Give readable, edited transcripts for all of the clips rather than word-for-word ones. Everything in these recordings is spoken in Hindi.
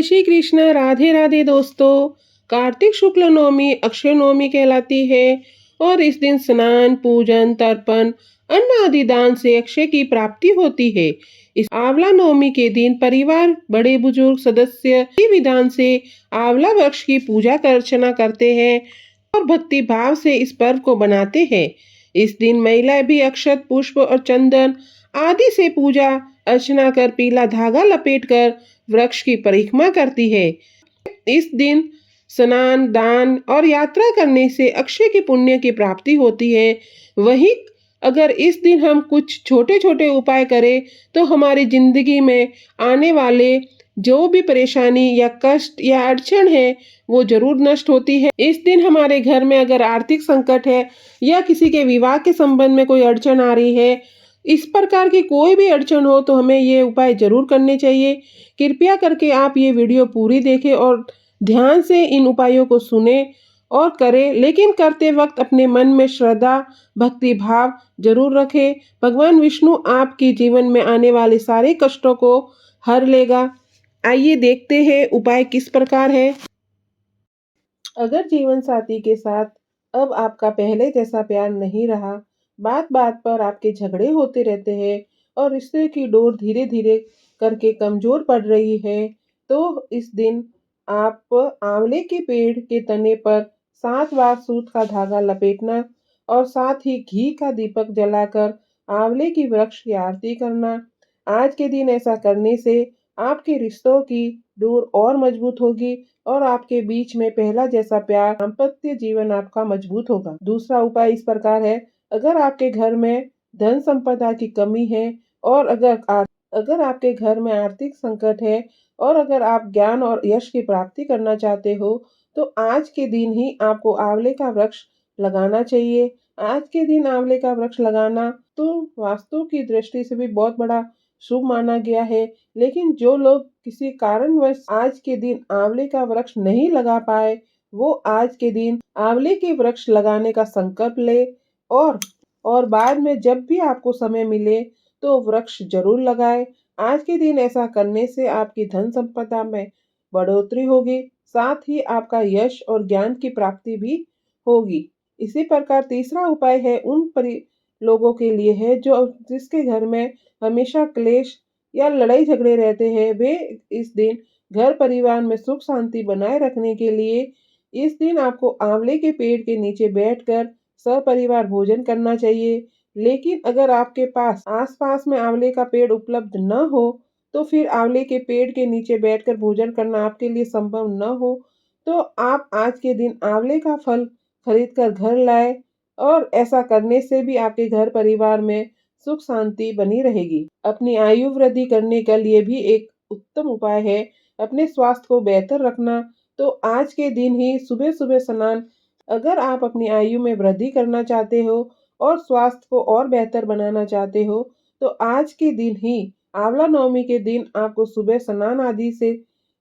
जय श्री कृष्ण। राधे राधे दोस्तों। कार्तिक शुक्ल नवमी अक्षय नवमी कहलाती है और इस दिन स्नान, पूजन, तर्पण, अन्न आदि दान से अक्षय की प्राप्ति होती है। इस आंवला नवमी के दिन परिवार बड़े बुजुर्ग सदस्य विधि विधान से आंवला वृक्ष की पूजा अर्चना करते हैं और भक्ति भाव से इस पर्व को बनाते हैं। इस दिन महिलाएं भी अक्षत, पुष्प और चंदन आदि से पूजा अर्चना कर पीला धागा लपेटकर वृक्ष की परिक्रमा करती है। इस दिन स्नान, दान और यात्रा करने से अक्षय की पुण्य की प्राप्ति होती है। वहीं अगर इस दिन हम कुछ छोटे छोटे उपाय करें तो हमारी जिंदगी में आने वाले जो भी परेशानी या कष्ट या अड़चन है वो जरूर नष्ट होती है। इस दिन हमारे घर में अगर आर्थिक संकट है या किसी के विवाह के संबंध में कोई अड़चन आ रही है, इस प्रकार की कोई भी अड़चन हो तो हमें ये उपाय जरूर करने चाहिए। कृपया करके आप ये वीडियो पूरी देखें और ध्यान से इन उपायों को सुने और करें, लेकिन करते वक्त अपने मन में श्रद्धा भक्ति भाव जरूर रखें। भगवान विष्णु आपके जीवन में आने वाले सारे कष्टों को हर लेगा। आइए देखते हैं उपाय किस प्रकार है। अगर जीवन साथी के साथ अब आपका पहले जैसा प्यार नहीं रहा, बात बात पर आपके झगड़े होते रहते हैं और रिश्ते की डोर धीरे धीरे करके कमजोर पड़ रही है, तो इस दिन आप आंवले के पेड़ के तने पर 7 बार सूत का धागा लपेटना और साथ ही घी का दीपक जलाकर आंवले की वृक्ष की आरती करना। आज के दिन ऐसा करने से आपके रिश्तों की डोर और मजबूत होगी और आपके बीच में पहला जैसा प्यार, दाम्पत्य जीवन आपका मजबूत होगा। दूसरा उपाय इस प्रकार है। अगर आपके घर में धन संपदा की कमी है और अगर आपके घर में आर्थिक संकट है और अगर आप ज्ञान और यश की प्राप्ति करना चाहते हो तो आज के दिन ही आपको आंवले का वृक्ष लगाना चाहिए। आज के दिन आंवले का वृक्ष लगाना तो वास्तु की दृष्टि से भी बहुत बड़ा शुभ माना गया है। लेकिन जो लोग किसी कारणवश आज के दिन आंवले का वृक्ष नहीं लगा पाए, वो आज के दिन आंवले के वृक्ष लगाने का संकल्प ले और बाद में जब भी आपको समय मिले तो वृक्ष जरूर लगाए। आज के दिन ऐसा करने से आपकी धन संपदा में बढ़ोतरी होगी, साथ ही आपका यश और ज्ञान की प्राप्ति भी होगी। इसी प्रकार तीसरा उपाय है उन लोगों के लिए है जो जिसके घर में हमेशा क्लेश या लड़ाई झगड़े रहते हैं। वे इस दिन घर परिवार में सुख शांति बनाए रखने के लिए इस दिन आपको आंवले के पेड़ के नीचे बैठकर सपरिवार भोजन करना चाहिए। लेकिन अगर आपके पास आसपास में आंवले का पेड़ उपलब्ध न हो तो फिर आंवले के पेड़ के नीचे बैठकर भोजन करना आपके लिए संभव न हो तो आप आज के दिन आंवले का फल खरीद कर घर लाए और ऐसा करने से भी आपके घर परिवार में सुख शांति बनी रहेगी। अपनी आयु वृद्धि करने के लिए भी एक उत्तम उपाय है अपने स्वास्थ्य को बेहतर रखना। तो आज के दिन ही सुबह सुबह स्नान, अगर आप अपनी आयु में वृद्धि करना चाहते हो और स्वास्थ्य को और बेहतर बनाना चाहते हो तो आज के दिन ही आंवला नवमी के दिन आपको सुबह स्नान आदि से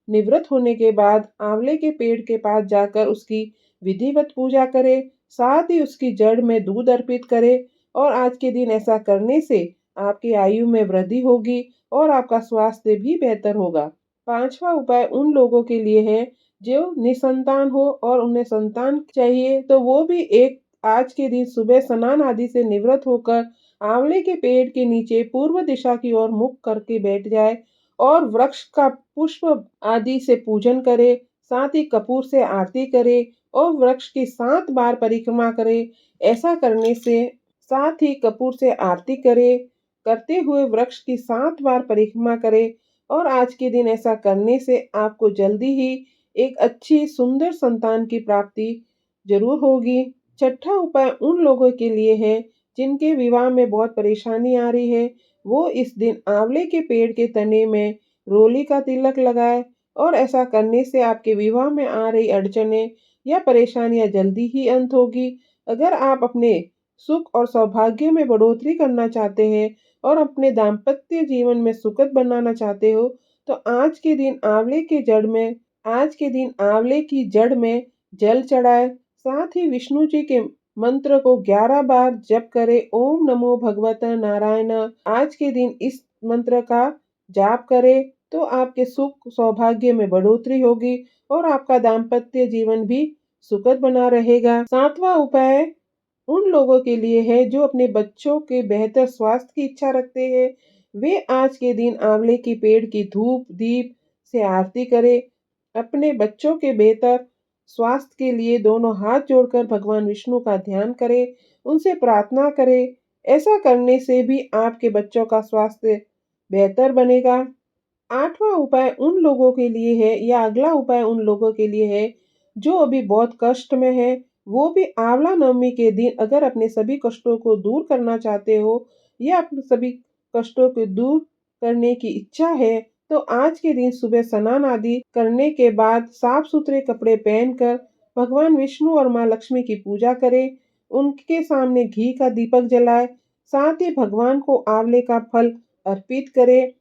निवृत्त होने के बाद आंवले के पेड़ के पास जाकर उसकी विधिवत पूजा करें, साथ ही उसकी जड़ में दूध अर्पित करें और आज के दिन ऐसा करने से आपकी आयु में वृद्धि होगी और आपका स्वास्थ्य भी बेहतर होगा। पांचवा उपाय उन लोगों के लिए है जो निसंतान हो और उन्हें संतान चाहिए, तो वो भी एक आज के दिन सुबह स्नान आदि से निवृत्त होकर आंवले के पेड़ के नीचे पूर्व दिशा की ओर मुख करके बैठ जाए और वृक्ष का पुष्प आदि से पूजन करे, साथ ही कपूर से आरती करे और वृक्ष की 7 बार परिक्रमा करे। ऐसा करने से साथ ही कपूर से आरती करे करते हुए वृक्ष की 7 बार परिक्रमा करे और आज के दिन ऐसा करने से आपको जल्दी ही एक अच्छी सुंदर संतान की प्राप्ति जरूर होगी। छठा उपाय उन लोगों के लिए है जिनके विवाह में बहुत परेशानी आ रही है, वो इस दिन आंवले के पेड़ के तने में रोली का तिलक लगाए और ऐसा करने से आपके विवाह में आ रही अड़चनें या परेशानियां जल्दी ही अंत होगी। अगर आप अपने सुख और सौभाग्य में बढ़ोतरी करना चाहते हैं और अपने दाम्पत्य जीवन में सुखद बनाना चाहते हो तो आज के दिन आंवले की जड़ में जल चढ़ाए, साथ ही विष्णु जी के मंत्र को 11 बार जप करें। ओम नमो भगवते नारायण। आज के दिन इस मंत्र का जाप करें तो आपके सुख सौभाग्य में बढ़ोतरी होगी और आपका दाम्पत्य जीवन भी सुखद बना रहेगा। 7वां उपाय उन लोगों के लिए है जो अपने बच्चों के बेहतर स्वास्थ्य की इच्छा रखते हैं। वे आज के दिन आंवले की पेड़ की धूप दीप से आरती करें। अपने बच्चों के बेहतर स्वास्थ्य के लिए दोनों हाथ जोड़कर भगवान विष्णु का ध्यान करें, उनसे प्रार्थना करें। ऐसा करने से भी आपके बच्चों का स्वास्थ्य बेहतर बनेगा। 8वां उपाय उन लोगों के लिए है या अगला उपाय उन लोगों के लिए है जो अभी बहुत कष्ट में है। वो भी आंवला नवमी के दिन अगर अपने सभी कष्टों को दूर करना चाहते हो या अपने सभी कष्टों को दूर करने की इच्छा है, तो आज के दिन सुबह स्नान आदि करने के बाद साफ सुथरे कपड़े पहनकर भगवान विष्णु और माँ लक्ष्मी की पूजा करें। उनके सामने घी का दीपक जलाए, साथ ही भगवान को आंवले का फल अर्पित करें।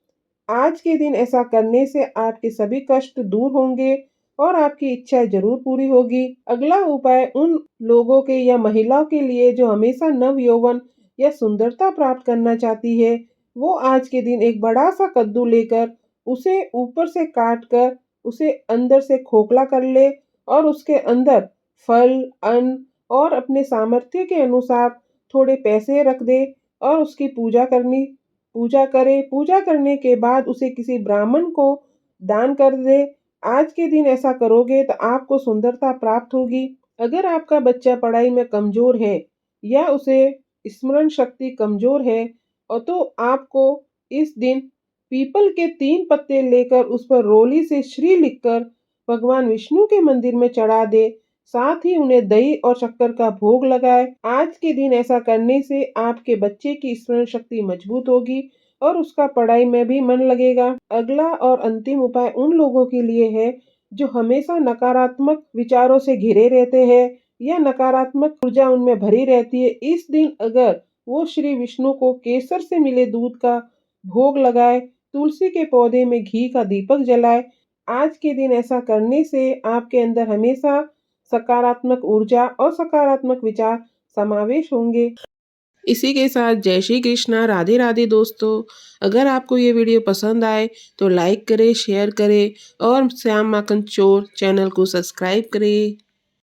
आज के दिन ऐसा करने से आपके सभी कष्ट दूर होंगे और आपकी इच्छा जरूर पूरी होगी। अगला उपाय उन लोगों के या महिलाओं के लिए जो हमेशा नव यौवन या सुंदरता प्राप्त करना चाहती है। वो आज के दिन एक बड़ा सा कद्दू लेकर उसे ऊपर से काट कर उसे अंदर से खोखला कर ले और उसके अंदर फल, अन्न और अपने सामर्थ्य के अनुसार थोड़े पैसे रख दे और उसकी पूजा करे। पूजा करने के बाद उसे किसी ब्राह्मण को दान कर दे। आज के दिन ऐसा करोगे तो आपको सुंदरता प्राप्त होगी। अगर आपका बच्चा पढ़ाई में कमजोर है या उसे स्मरण शक्ति कमजोर है और तो आपको इस दिन पीपल के 3 पत्ते लेकर उस पर रोली से श्री लिखकर भगवान विष्णु के मंदिर में चढ़ा दे। साथ ही उन्हें दही और शक्कर का भोग लगाए। आज के दिन ऐसा करने से आपके बच्चे की स्मरण शक्ति मजबूत होगी और उसका पढ़ाई में भी मन लगेगा। अगला और अंतिम उपाय उन लोगों के लिए है जो हमेशा नकारात्मक विचारों से घिरे रहते हैं या नकारात्मक ऊर्जा उनमें भरी रहती है। इस दिन अगर वो श्री विष्णु को केसर से मिले दूध का भोग लगाए, तुलसी के पौधे में घी का दीपक जलाए। आज के दिन ऐसा करने से आपके अंदर हमेशा सकारात्मक ऊर्जा और सकारात्मक विचार समावेश होंगे। इसी के साथ जय श्री कृष्णा, राधे राधे दोस्तों। अगर आपको ये वीडियो पसंद आए तो लाइक करें, शेयर करें और श्याम माखन चोर चैनल को सब्सक्राइब करें।